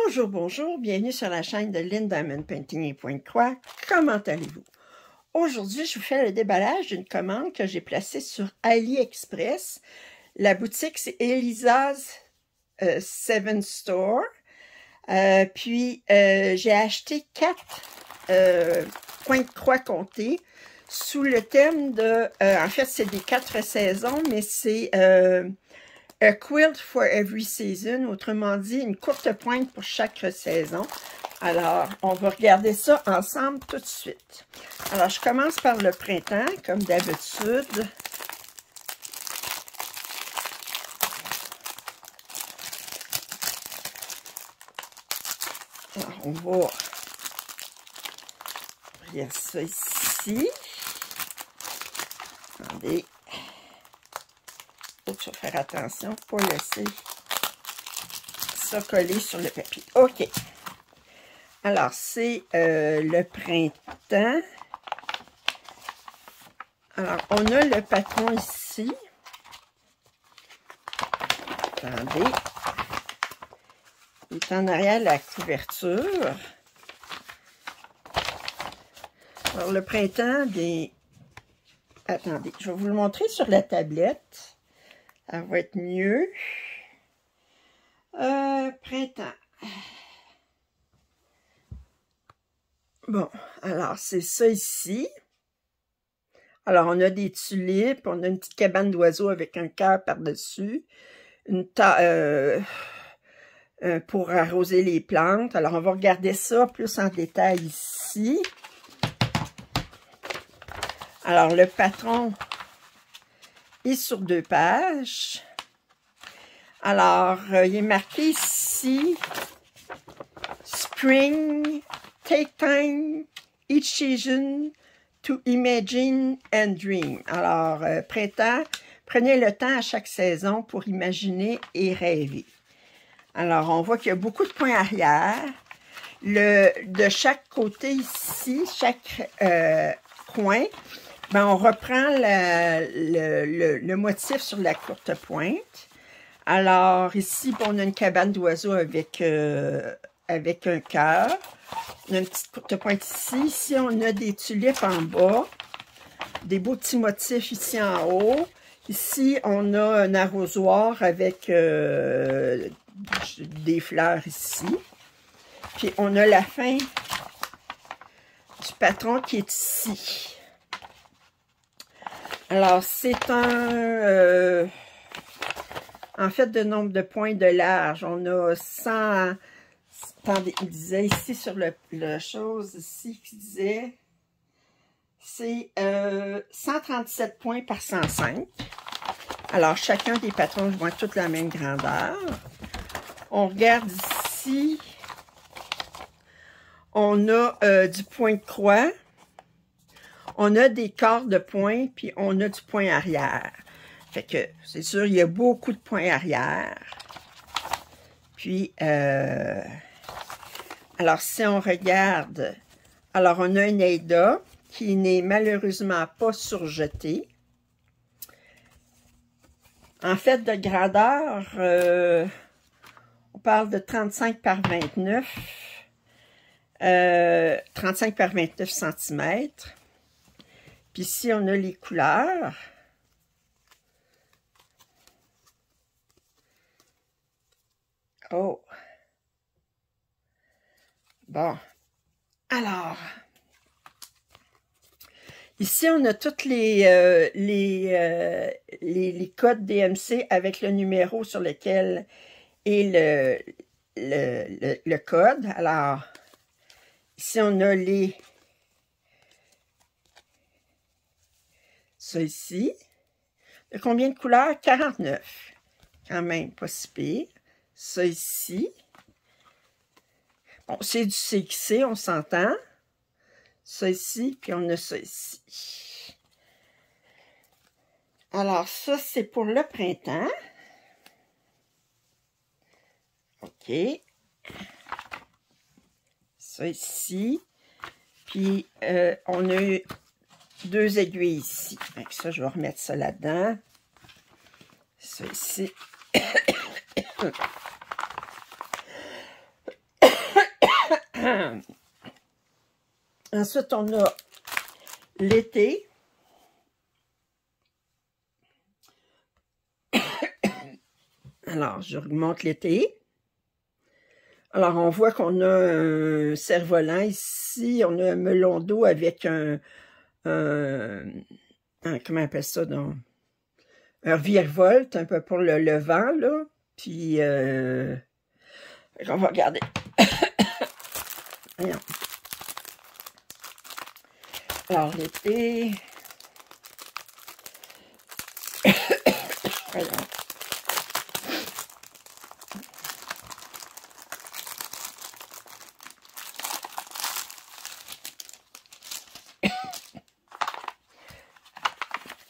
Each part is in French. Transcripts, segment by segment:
Bonjour, bonjour, bienvenue sur la chaîne de Lynn Diamond Painting et Pointe-Croix. Comment allez-vous? Aujourd'hui, je vous fais le déballage d'une commande que j'ai placée sur AliExpress. La boutique, c'est Elisa's Seven Store. J'ai acheté 4 Pointe-Croix comptés sous le thème de... en fait, c'est des 4 saisons, mais c'est... A quilt for every season, autrement dit, une courte pointe pour chaque saison. Alors, on va regarder ça ensemble tout de suite. Alors, je commence par le printemps, comme d'habitude. Alors, on va ouvrir ça ici. Attendez. Je vais faire attention pour pas laisser ça coller sur le papier. OK. Alors, c'est le printemps. Alors, on a le patron ici. Attendez. Il est en arrière de la couverture. Alors, le printemps des... Attendez, je vais vous le montrer sur la tablette. Ça va être mieux. Printemps. Bon, alors c'est ça ici. Alors, on a des tulipes, on a une petite cabane d'oiseaux avec un cœur par-dessus. Pour arroser les plantes. Alors, on va regarder ça plus en détail ici. Alors, le patron est sur 2 pages. Alors, il est marqué ici « Spring, take time each season to imagine and dream ». Alors, printemps, prenez le temps à chaque saison pour imaginer et rêver. Alors, on voit qu'il y a beaucoup de points arrière. De chaque côté ici, chaque coin, ben, on reprend le motif sur la courte pointe. Alors, ici, on a une cabane d'oiseaux avec un cœur. On a une petite courte pointe ici. Ici, on a des tulipes en bas. Des beaux petits motifs ici en haut. Ici, on a un arrosoir avec des fleurs ici. Puis, on a la fin du patron qui est ici. Alors, c'est en fait, de nombre de points de large. On a 100... Attendez, il disait ici sur le chose ici qui disait... C'est 137 points par 105. Alors, chacun des patrons vont être toute la même grandeur. On regarde ici. On a du point de croix. On a des quarts de point, puis on a du point arrière. Fait que, c'est sûr, il y a beaucoup de points arrière. Puis, alors, si on regarde, alors, on a une Aida qui n'est malheureusement pas surjetée. En fait, de grandeur, on parle de 35 par 29. 35 par 29 cm. Puis ici, on a les couleurs. Oh! Bon. Alors, ici, on a toutes les codes DMC avec le numéro sur lequel est le code. Alors, ici, on a ça ici. De combien de couleurs? 49. Quand même, pas si pire. Ça ici. Bon, c'est du CXC, on s'entend. Ça ici, puis on a ça ici. Alors, ça, c'est pour le printemps. OK. Ça ici. Puis, on a eu 2 aiguilles ici. Donc ça, je vais remettre ça là-dedans. Ça ici. Ensuite, on a l'été. Alors, je remonte l'été. Alors, on voit qu'on a un cerf-volant ici. On a un melon d'eau avec comment on appelle ça, donc? Un virevolte, un peu pour le vent, là. Puis, on va regarder. Voyons. Alors, l'été. Voyons.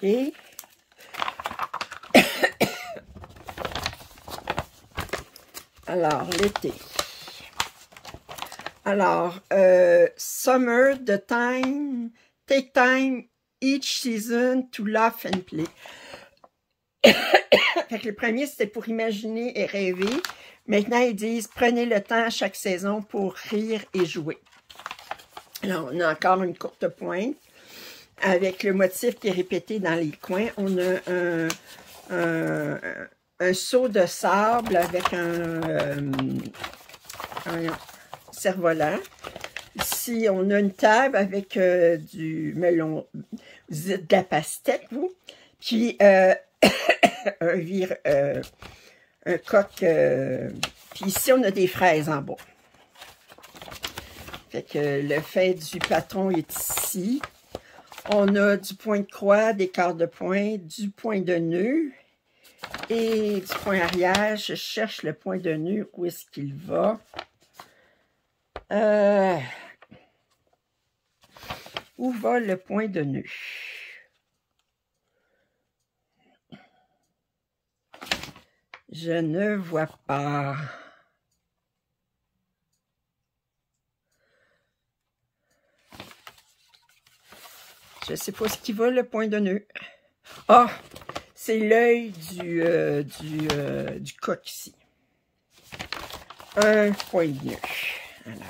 Et alors, l'été. Alors, summer, the time, take time each season to laugh and play. Fait que le premier, c'était pour imaginer et rêver. Maintenant, ils disent, prenez le temps à chaque saison pour rire et jouer. Alors, on a encore une courte pointe avec le motif qui est répété dans les coins. On a un seau de sable avec un cerf-volant. Ici, on a une table avec du melon, vous dites de la pastèque, vous. Puis, un coq. Puis ici, on a des fraises en bas. Fait que le fait du patron est ici. On a du point de croix, des quarts de point, du point de nœud et du point arrière. Je cherche le point de nœud. Où est-ce qu'il va? Où va le point de nœud? Je ne vois pas. Je ne sais pas ce qui va, le point de nœud. Ah! C'est l'œil du coq ici. Un point de nœud. Alors,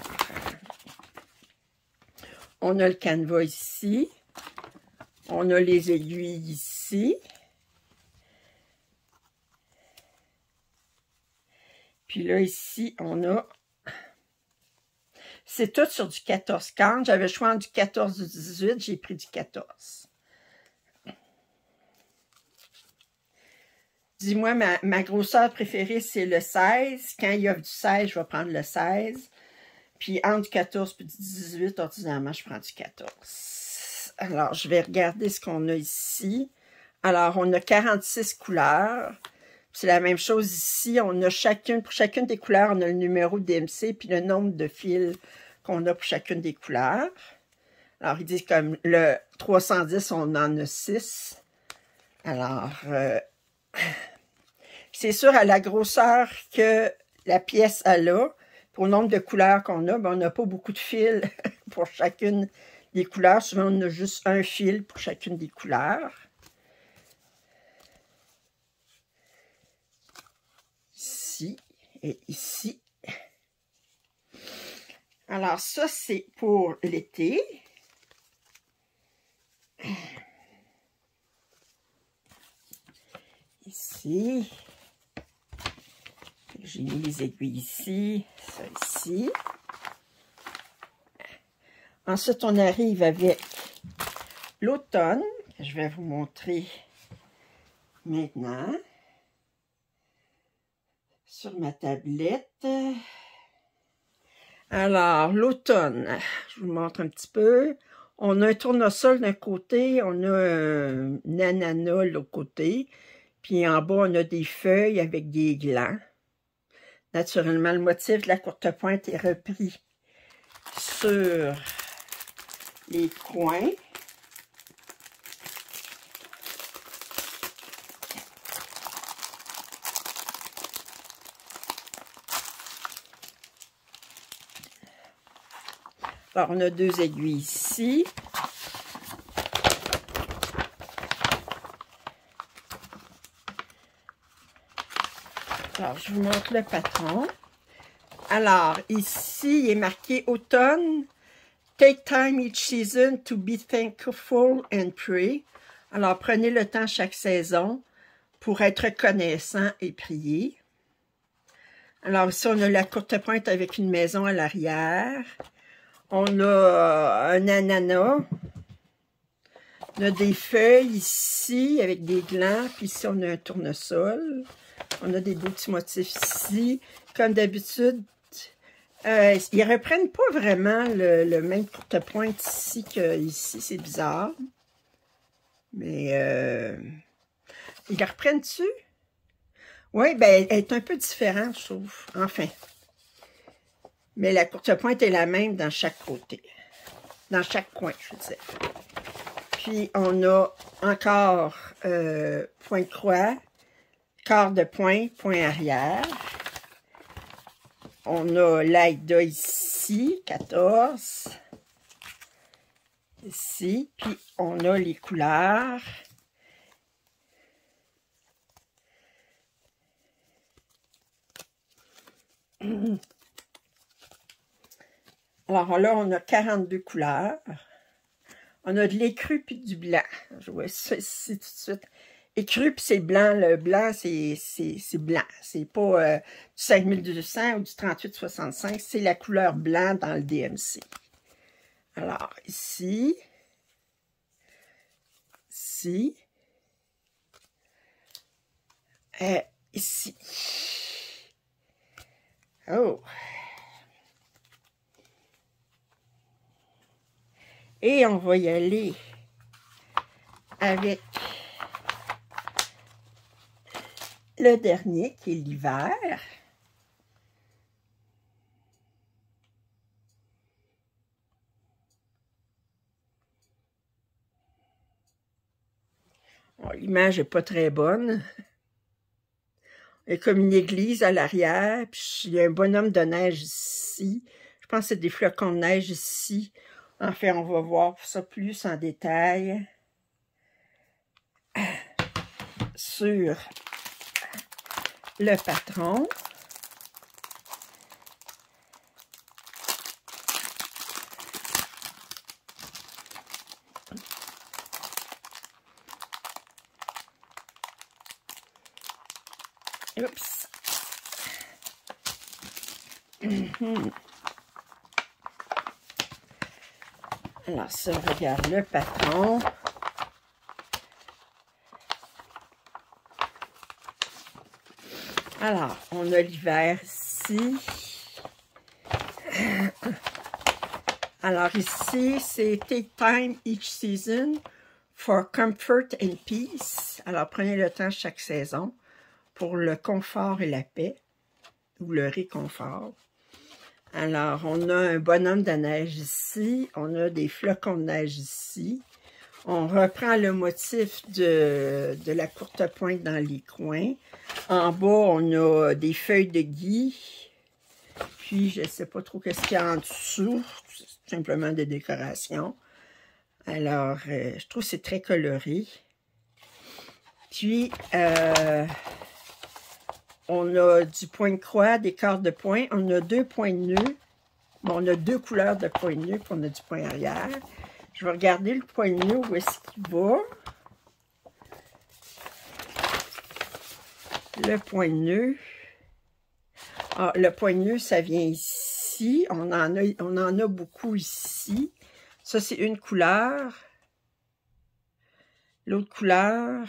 on a le canevas ici. On a les aiguilles ici. Puis là, ici, on a... C'est tout sur du 14-15. J'avais le choix du 14 du 18. J'ai pris du 14. Dis-moi, ma grosseur préférée, c'est le 16. Quand il y a du 16, je vais prendre le 16. Puis entre du 14 et du 18, ordinairement, je prends du 14. Alors, je vais regarder ce qu'on a ici. Alors, on a 46 couleurs. C'est la même chose ici. On a pour chacune des couleurs, on a le numéro DMC puis le nombre de fils qu'on a pour chacune des couleurs. Alors, ils disent comme le 310, on en a 6. Alors, c'est sûr, à la grosseur que la pièce a là, pour le nombre de couleurs qu'on a, ben, on n'a pas beaucoup de fils pour chacune des couleurs. Souvent, on a juste un fil pour chacune des couleurs. Ici et ici. Alors, ça, c'est pour l'été. Ici. J'ai mis les aiguilles ici, ça ici. Ensuite, on arrive avec l'automne, que je vais vous montrer maintenant sur ma tablette. Alors, l'automne, je vous montre un petit peu. On a un tournesol d'un côté, on a un ananas de l'autre côté, puis en bas, on a des feuilles avec des glands. Naturellement, le motif de la courte pointe est repris sur les coins. Alors, on a deux aiguilles ici. Alors, je vous montre le patron. Alors, ici, il est marqué automne. Take time each season to be thankful and pray. Alors, prenez le temps chaque saison pour être reconnaissant et prier. Alors, ici, on a la courte pointe avec une maison à l'arrière. On a un ananas. On a des feuilles ici avec des glands. Puis ici, on a un tournesol. On a des beaux petits motifs ici. Comme d'habitude, ils ne reprennent pas vraiment le même courte pointe ici qu'ici. C'est bizarre. Mais ils la reprennent-tu? Oui, ben, elle est un peu différente, je trouve. Enfin. Mais la courte pointe est la même dans chaque côté. Dans chaque coin, je veux dire. Puis, on a encore point de croix, quart de point, point arrière. On a l'Aïda ici, 14. Ici. Puis, on a les couleurs. Alors là, on a 42 couleurs. On a de l'écru puis du blanc. Je vois ça ici tout de suite. Écru puis c'est blanc. Le blanc, c'est blanc. C'est pas du 5200 ou du 3865. C'est la couleur blanc dans le DMC. Alors, ici. Ici. Ici. Oh! Et on va y aller avec le dernier qui est l'hiver. Bon, l'image n'est pas très bonne. Il y a comme une église à l'arrière, puis il y a un bonhomme de neige ici. Je pense que c'est des flocons de neige ici. Enfin, on va voir ça plus en détail sur le patron. Oups. Alors, ça, on regarde le patron. Alors, on a l'hiver ici. Alors, ici, c'est Take time each season for comfort and peace. Alors, prenez le temps chaque saison pour le confort et la paix, ou le réconfort. Alors, on a un bonhomme de neige ici, on a des flocons de neige ici. On reprend le motif de la courte pointe dans les coins. En bas, on a des feuilles de gui. Puis, je ne sais pas trop qu'est-ce qu'il y a en dessous. C'est simplement des décorations. Alors, je trouve que c'est très coloré. Puis, on a du point de croix, des quarts de point. On a 2 points de nœud. Bon, on a 2 couleurs de point de nœud, puis on a du point arrière. Je vais regarder le point de nœud, où est-ce qu'il va. Le point de nœud. Ah, le point de nœud, ça vient ici. On en a beaucoup ici. Ça, c'est une couleur. L'autre couleur.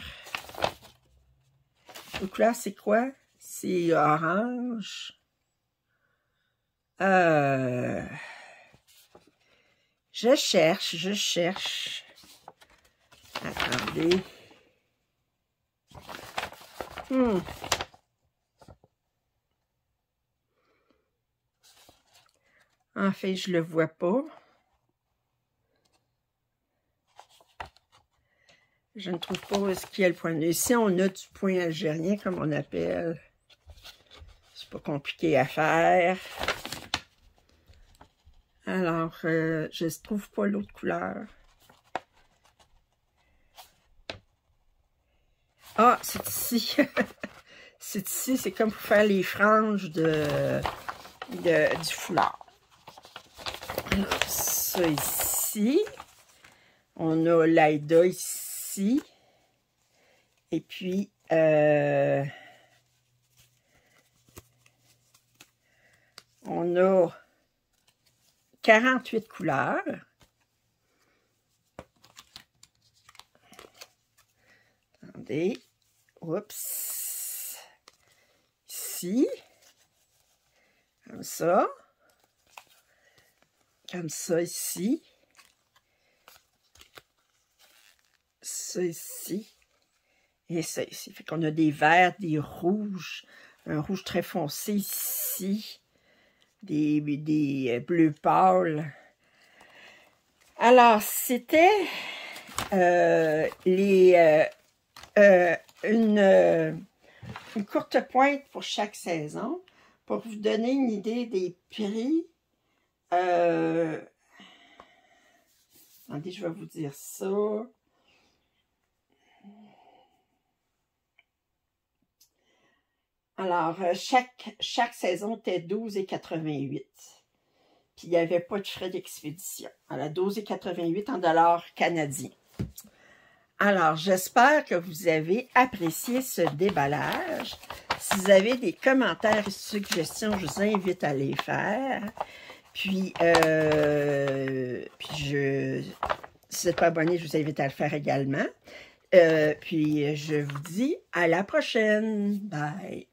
L'autre couleur, c'est quoi? C'est orange. Je cherche. Attendez. En fait, je le vois pas. Je ne trouve pas où est-ce qu'il y a le point de nœud. Ici, on a du point algérien, comme on appelle. C'est pas compliqué à faire. Alors, je ne trouve pas l'autre couleur. Ah, c'est ici. C'est ici, c'est comme pour faire les franges de du foulard. Alors, ça ici. On a l'Aïda ici. Et puis, on a 48 couleurs. Attendez. Oups. Ici. Comme ça. Comme ça ici. Ça ici. Et ça ici. Fait qu'on a des verts, des rouges. Un rouge très foncé ici. Des bleus pâles. Alors, c'était une courte pointe pour chaque saison pour vous donner une idée des prix. Attendez, je vais vous dire ça. Alors, chaque saison était 12,88 $. Puis, il n'y avait pas de frais d'expédition. Alors, 12,88 en dollars canadiens. Alors, j'espère que vous avez apprécié ce déballage. Si vous avez des commentaires et suggestions, je vous invite à les faire. Puis si vous n'êtes pas abonné, je vous invite à le faire également. Puis, je vous dis à la prochaine. Bye!